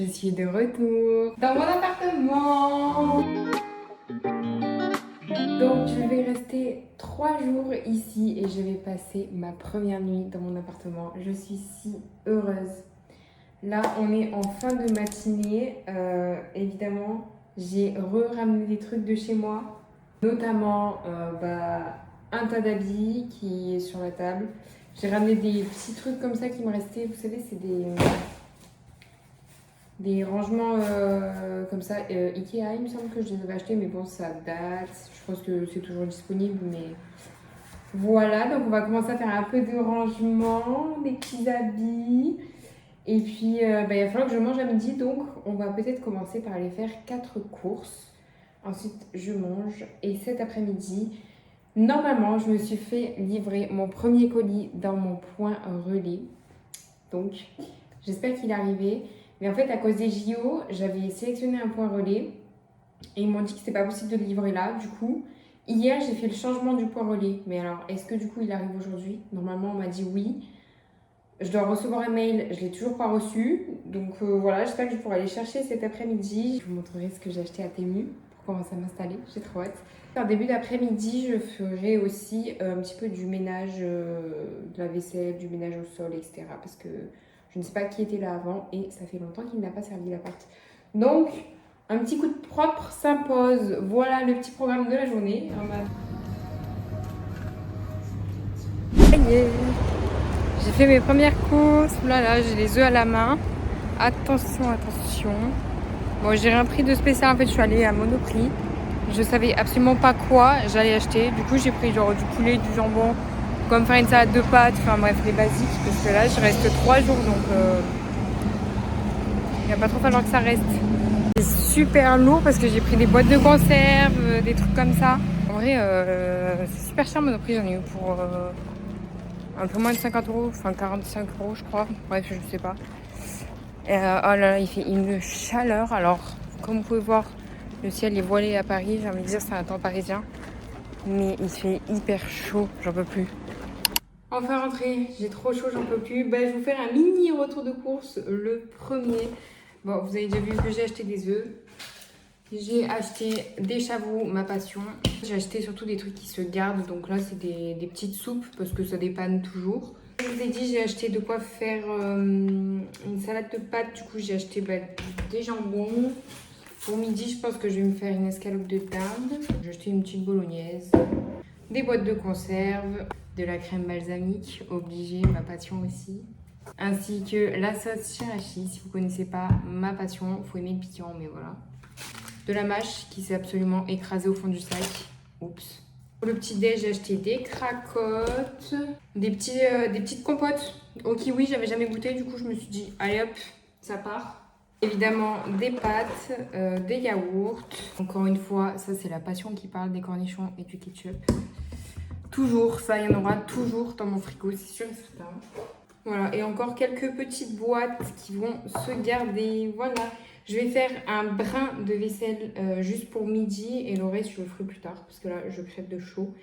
Je suis de retour dans mon appartement. Donc je vais rester 3 jours ici et je vais passer ma première nuit dans mon appartement. Je suis si heureuse. Là on est en fin de matinée. Évidemment j'ai ramené des trucs de chez moi. Notamment un tas d'habits qui est sur la table. J'ai ramené des petits trucs comme ça qui me restaient. Vous savez, c'est des rangements comme ça. Ikea, il me semble que je les avais achetés, mais bon, ça date. Je pense que c'est toujours disponible, mais voilà. Donc, on va commencer à faire un peu de rangement, des petits habits. Et puis, il va falloir que je mange à midi, donc on va peut-être commencer par aller faire 4 courses. Ensuite, je mange. Et cet après-midi, normalement, je me suis fait livrer mon premier colis dans mon point relais. Donc, j'espère qu'il est arrivé. Mais en fait, à cause des JO, j'avais sélectionné un point relais. Et ils m'ont dit que c'était pas possible de le livrer là. Du coup, hier, j'ai fait le changement du point relais. Mais alors, est-ce que du coup, il arrive aujourd'hui? Normalement, on m'a dit oui. Je dois recevoir un mail, je l'ai toujours pas reçu. Donc voilà, j'espère que je pourrai aller chercher cet après-midi. Je vous montrerai ce que j'ai acheté à Temu pour commencer à m'installer. J'ai trop hâte. En début d'après-midi, je ferai aussi un petit peu du ménage de la vaisselle, du ménage au sol, etc. Parce que je ne sais pas qui était là avant et ça fait longtemps qu'il n'a pas servi l'appart. Donc, un petit coup de propre s'impose. Voilà le petit programme de la journée. Ça y est. J'ai fait mes premières courses. Là, j'ai les œufs à la main. Attention, attention. Bon, j'ai rien pris de spécial. En fait, je suis allée à Monoprix. Je savais absolument pas quoi j'allais acheter. Du coup, j'ai pris genre du poulet, du jambon, comme faire une salade de pâtes. Enfin bref, les basiques. Parce que là, je reste 3 jours. Donc, il va pas trop falloir que ça reste. C'est super lourd parce que j'ai pris des boîtes de conserve, des trucs comme ça. En vrai, c'est super cher Monoprix. J'en ai eu pour... un peu moins de 50 €, enfin 45 € je crois, bref je sais pas. Et, oh là là, il fait une chaleur, alors comme vous pouvez voir, le ciel est voilé à Paris, j'ai envie de dire c'est un temps parisien. Mais il fait hyper chaud, j'en peux plus. Enfin rentrée, j'ai trop chaud, j'en peux plus. Je vais vous faire un mini retour de course, le premier. Bon, vous avez déjà vu que j'ai acheté des œufs. J'ai acheté des chavous, ma passion. J'ai acheté surtout des trucs qui se gardent. Donc là, c'est des petites soupes parce que ça dépanne toujours. Je vous ai dit, j'ai acheté de quoi faire une salade de pâtes. Du coup, j'ai acheté des jambons. Pour midi, je pense que je vais me faire une escalope de dinde. J'ai acheté une petite bolognaise. Des boîtes de conserve. De la crème balsamique, obligée, ma passion aussi. Ainsi que la sauce chirachi. Si vous connaissez pas ma passion, faut aimer le piquant, mais voilà. De la mâche qui s'est absolument écrasée au fond du sac. Oups. Pour le petit déj, j'ai acheté des cracottes, des petites compotes au kiwi. J'avais jamais goûté, du coup je me suis dit allez hop, ça part. Évidemment des pâtes, des yaourts. Encore une fois, ça c'est la passion qui parle, des cornichons et du ketchup. Toujours, ça il y en aura toujours dans mon frigo, c'est sûr et certain. Voilà, et encore quelques petites boîtes qui vont se garder. Voilà. Je vais faire un brin de vaisselle juste pour midi et le reste je le ferai plus tard parce que là je crève de chaud.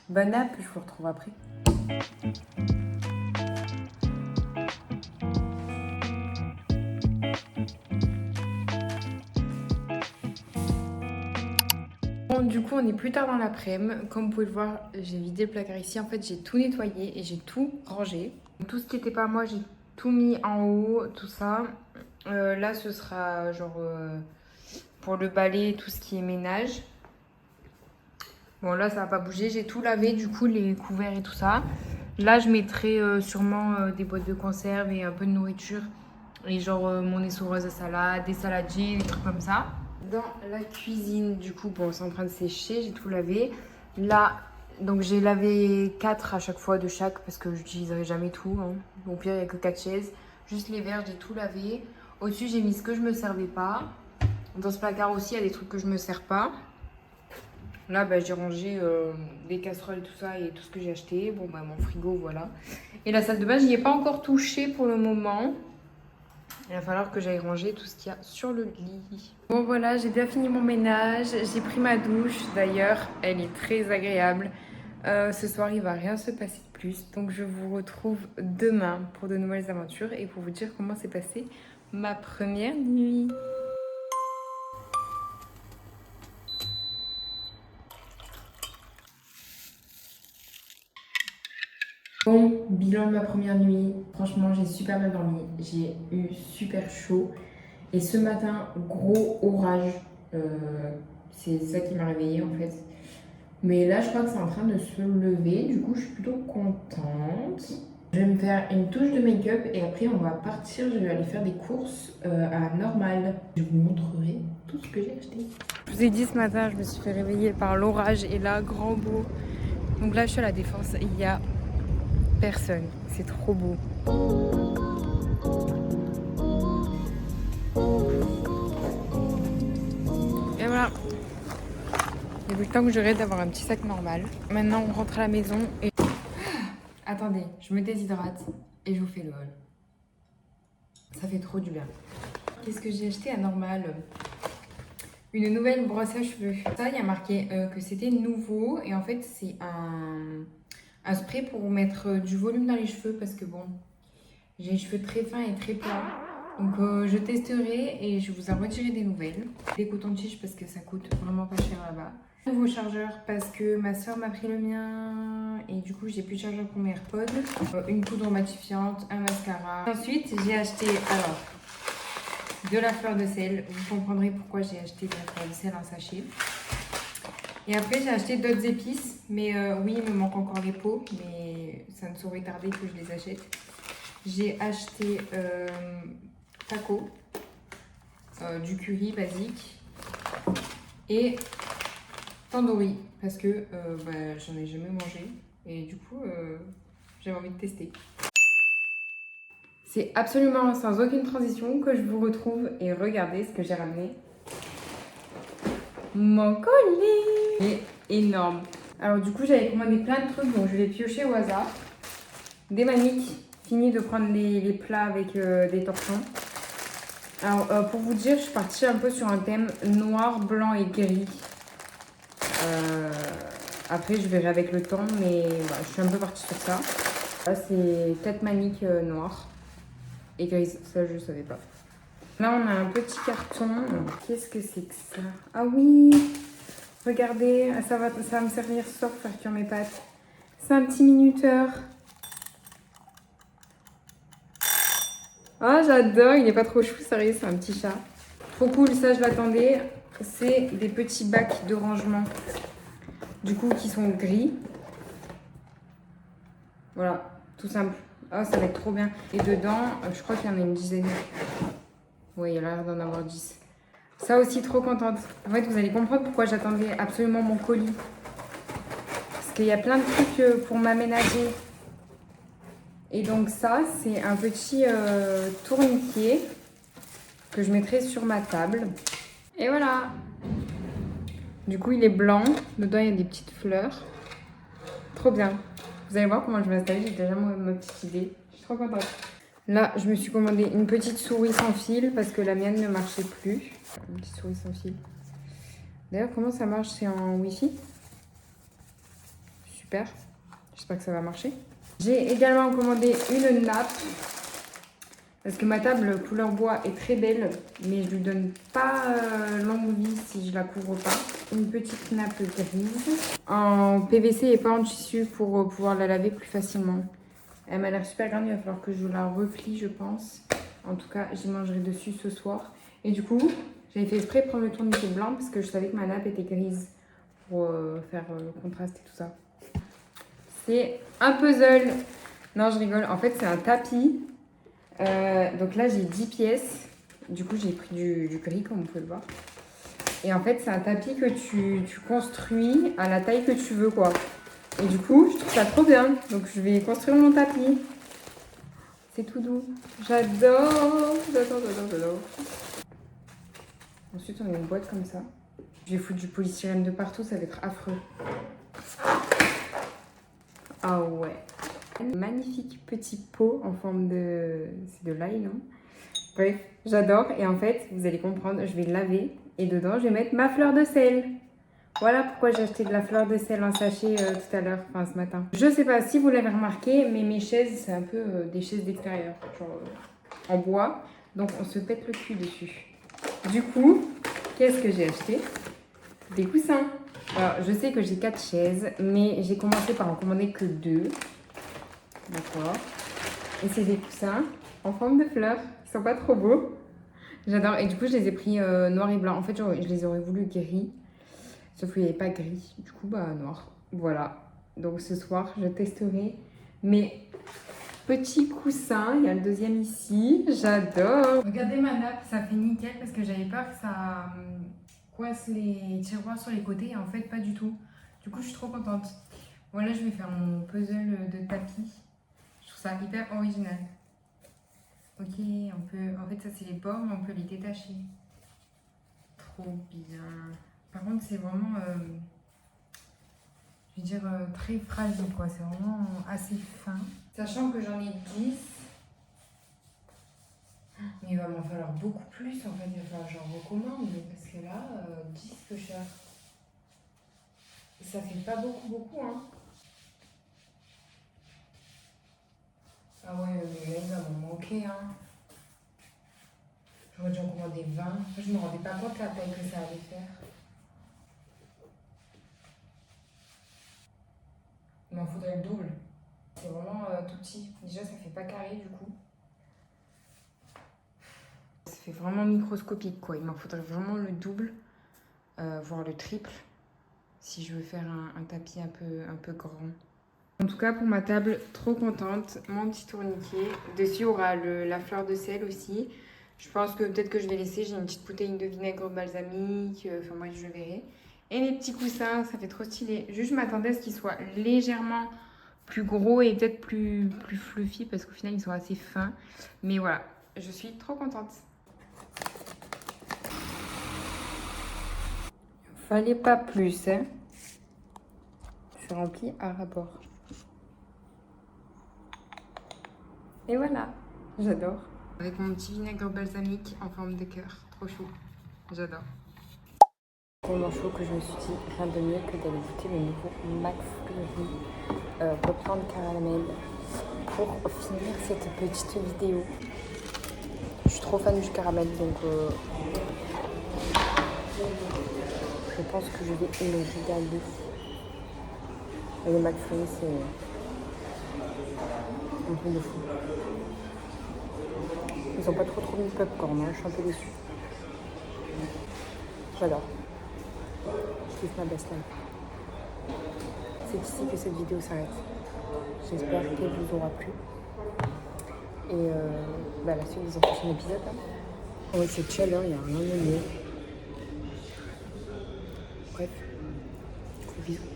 Bonne app, je vous retrouve après. Bon, du coup on est plus tard dans l'après-midi. Comme vous pouvez le voir, j'ai vidé le placard ici. En fait j'ai tout nettoyé et j'ai tout rangé. Tout ce qui n'était pas à moi j'ai tout mis en haut, tout ça. Là ce sera genre pour le balai, tout ce qui est ménage. Bon là ça va pas bouger, j'ai tout lavé du coup, les couverts et tout ça. Là je mettrai sûrement des boîtes de conserve et un peu de nourriture. Et genre mon essoreuse à salade, des saladiers, des trucs comme ça. Dans la cuisine du coup, bon c'est en train de sécher, j'ai tout lavé. Là, donc j'ai lavé 4 à chaque fois de chaque parce que j'utiliserai jamais tout. Hein. Au pire il n'y a que 4 chaises. Juste les verres, j'ai tout lavé. Au-dessus j'ai mis ce que je me servais pas. Dans ce placard aussi il y a des trucs que je me sers pas. Là, j'ai rangé des casseroles, tout ça et tout ce que j'ai acheté. Bon, mon frigo, voilà. Et la salle de bain, je n'y ai pas encore touché pour le moment. Il va falloir que j'aille ranger tout ce qu'il y a sur le lit. Bon, voilà, j'ai bien fini mon ménage. J'ai pris ma douche. D'ailleurs, elle est très agréable. Ce soir, il va rien se passer de plus. Donc, je vous retrouve demain pour de nouvelles aventures et pour vous dire comment s'est passée ma première nuit. Bon, bilan de ma première nuit. Franchement, j'ai super bien dormi. J'ai eu super chaud. Et ce matin, gros orage. C'est ça qui m'a réveillée en fait. Mais là, je crois que c'est en train de se lever. Du coup, je suis plutôt contente. Je vais me faire une touche de make-up et après, on va partir. Je vais aller faire des courses à Normal. Je vous montrerai tout ce que j'ai acheté. Je vous ai dit ce matin, je me suis fait réveiller par l'orage et là, grand beau. Donc là, je suis à la Défense. Il y a personne. C'est trop beau. Et voilà. Il y a le temps que je rêve d'avoir un petit sac normal. Maintenant, on rentre à la maison et... Attendez, je me déshydrate et je vous fais le haul. Ça fait trop du bien. Qu'est-ce que j'ai acheté à Normal? Une nouvelle brosse à cheveux. Ça, il y a marqué que c'était nouveau. Et en fait, c'est un spray pour mettre du volume dans les cheveux. Parce que bon, j'ai les cheveux très fins et très plats. Donc je testerai et je vous en redirai des nouvelles. Des cotons-tiges parce que ça coûte vraiment pas cher là-bas. Un nouveau chargeur parce que ma soeur m'a pris le mien et du coup j'ai plus de chargeur pour mes AirPods. Une poudre matifiante, un mascara. Ensuite j'ai acheté alors de la fleur de sel. Vous comprendrez pourquoi j'ai acheté de la fleur de sel en sachet. Et après j'ai acheté d'autres épices. Mais oui, il me manque encore les pots. Mais ça ne saurait tarder que je les achète. J'ai acheté taco, du curry basique et tandoori parce que j'en ai jamais mangé et du coup j'avais envie de tester. C'est absolument sans aucune transition que je vous retrouve et regardez ce que j'ai ramené. Mon colis est énorme. Alors du coup j'avais commandé plein de trucs donc je vais piocher au hasard. Des maniques, fini de prendre les plats avec des torchons. Alors pour vous dire, je suis partie un peu sur un thème noir, blanc et gris. Après je verrai avec le temps mais voilà, je suis un peu partie sur ça. Là c'est 4 maniques noires et grises, ça je savais pas. Là on a un petit carton. Qu'est-ce que c'est que ça? Ah oui, regardez, ça va me servir ce soir pour faire cuire mes pâtes. C'est un petit minuteur. Ah, j'adore, il n'est pas trop chou, sérieux, c'est un petit chat. Trop cool, ça je l'attendais. C'est des petits bacs de rangement, du coup, qui sont gris. Voilà, tout simple. Ah, ça va être trop bien. Et dedans, je crois qu'il y en a une dizaine. Oui, il y a l'air d'en avoir 10. Ça aussi, trop contente. En fait, vous allez comprendre pourquoi j'attendais absolument mon colis. Parce qu'il y a plein de trucs pour m'aménager. Et donc ça, c'est un petit tourniquet que je mettrai sur ma table. Et voilà. Du coup, il est blanc. Dedans, il y a des petites fleurs. Trop bien. Vous allez voir comment je vais installer. J'ai déjà ma petite idée. Je suis trop contente. Là, je me suis commandé une petite souris sans fil parce que la mienne ne marchait plus. Une petite souris sans fil. D'ailleurs, comment ça marche? C'est en Wi-Fi? Super. J'espère que ça va marcher. J'ai également commandé une nappe parce que ma table couleur bois est très belle, mais je lui donne pas longue vie si je la couvre pas. Une petite nappe grise en PVC et pas en tissu pour pouvoir la laver plus facilement. Elle m'a l'air super grande, il va falloir que je la replie je pense. En tout cas, j'y mangerai dessus ce soir. Et du coup, j'avais fait exprès de prendre le tourniquet blanc parce que je savais que ma nappe était grise pour faire le contraste et tout ça. C'est un puzzle. Non, je rigole. En fait, c'est un tapis. Donc là, j'ai 10 pièces. Du coup, j'ai pris du gris, comme vous pouvez le voir. Et en fait, c'est un tapis que tu construis à la taille que tu veux, quoi. Et du coup, je trouve ça trop bien. Donc, je vais construire mon tapis. C'est tout doux. J'adore. J'adore. Ensuite, on a une boîte comme ça. Je vais foutre du polystyrène de partout. Ça va être affreux. Ah ouais. Un magnifique petit pot en forme de... C'est de l'ail, non? Bref, j'adore. Et en fait, vous allez comprendre, je vais le laver. Et dedans, je vais mettre ma fleur de sel. Voilà pourquoi j'ai acheté de la fleur de sel en sachet tout à l'heure, enfin ce matin. Je sais pas si vous l'avez remarqué, mais mes chaises, c'est un peu des chaises d'extérieur, genre en bois. Donc on se pète le cul dessus. Du coup, qu'est-ce que j'ai acheté? Des coussins. Alors je sais que j'ai 4 chaises, mais j'ai commencé par en commander que 2. D'accord. Et c'est des coussins en forme de fleurs. Ils sont pas trop beaux. J'adore. Et du coup, je les ai pris noir et blanc. En fait, je les aurais voulu gris. Sauf qu'il n'y avait pas gris. Du coup, bah noir. Voilà. Donc ce soir, je testerai mes petits coussins. Il y a le deuxième ici. J'adore. Regardez ma nappe. Ça fait nickel parce que j'avais peur que ça coince les tiroirs sur les côtés. Et en fait, pas du tout. Du coup, je suis trop contente. Voilà, je vais faire mon puzzle de tapis. Je trouve ça hyper original. Ok, on peut... En fait, ça, c'est les bords, mais on peut les détacher. Trop bien. Par contre, c'est vraiment... je veux dire, très fragile, quoi. C'est vraiment assez fin. Sachant que j'en ai 10. Mais il va m'en falloir beaucoup plus, en fait. Il va falloir que j'en recommande. Parce que là, 10 peu cher. Ça fait pas beaucoup, hein. Ah ouais, mais là, il va m'en manquer, hein. J'aurais dû en commander 20. Je me rendais pas compte la taille que ça allait faire. Il m'en faudrait le double. C'est vraiment tout petit. Déjà, ça fait pas carré, du coup. Ça fait vraiment microscopique, quoi. Il m'en faudrait vraiment le double, voire le triple, si je veux faire un tapis un peu grand. En tout cas, pour ma table, trop contente. Mon petit tourniquet. Dessus, il y aura la fleur de sel aussi. Je pense que peut-être que je vais laisser. J'ai une petite bouteille de vinaigre balsamique. Enfin, moi, je verrai. Et mes petits coussins, ça fait trop stylé. Juste, je m'attendais à ce qu'ils soient légèrement plus gros et peut-être plus fluffy parce qu'au final, ils sont assez fins. Mais voilà, je suis trop contente. Fallait pas plus, hein. C'est rempli à rapport. Et voilà, j'adore. Avec mon petit vinaigre balsamique en forme de cœur. Trop chou. J'adore. Tellement chaud que je me suis dit rien de mieux que d'aller goûter le nouveau McFlurry popcorn caramel pour finir cette petite vidéo. Je suis trop fan du caramel, donc je pense que je vais me régaler. Le McFlurry, c'est un peu de fou. Ils ont pas trop mis de popcorn, hein. Je suis un peu déçue. J'adore. Je kiffe ma best life. C'est ici que cette vidéo s'arrête. J'espère qu'elle vous aura plu. Et la suite des prochains épisodes. Avec cette chaleur, il n'y a rien de mieux. Bref, gros bisous.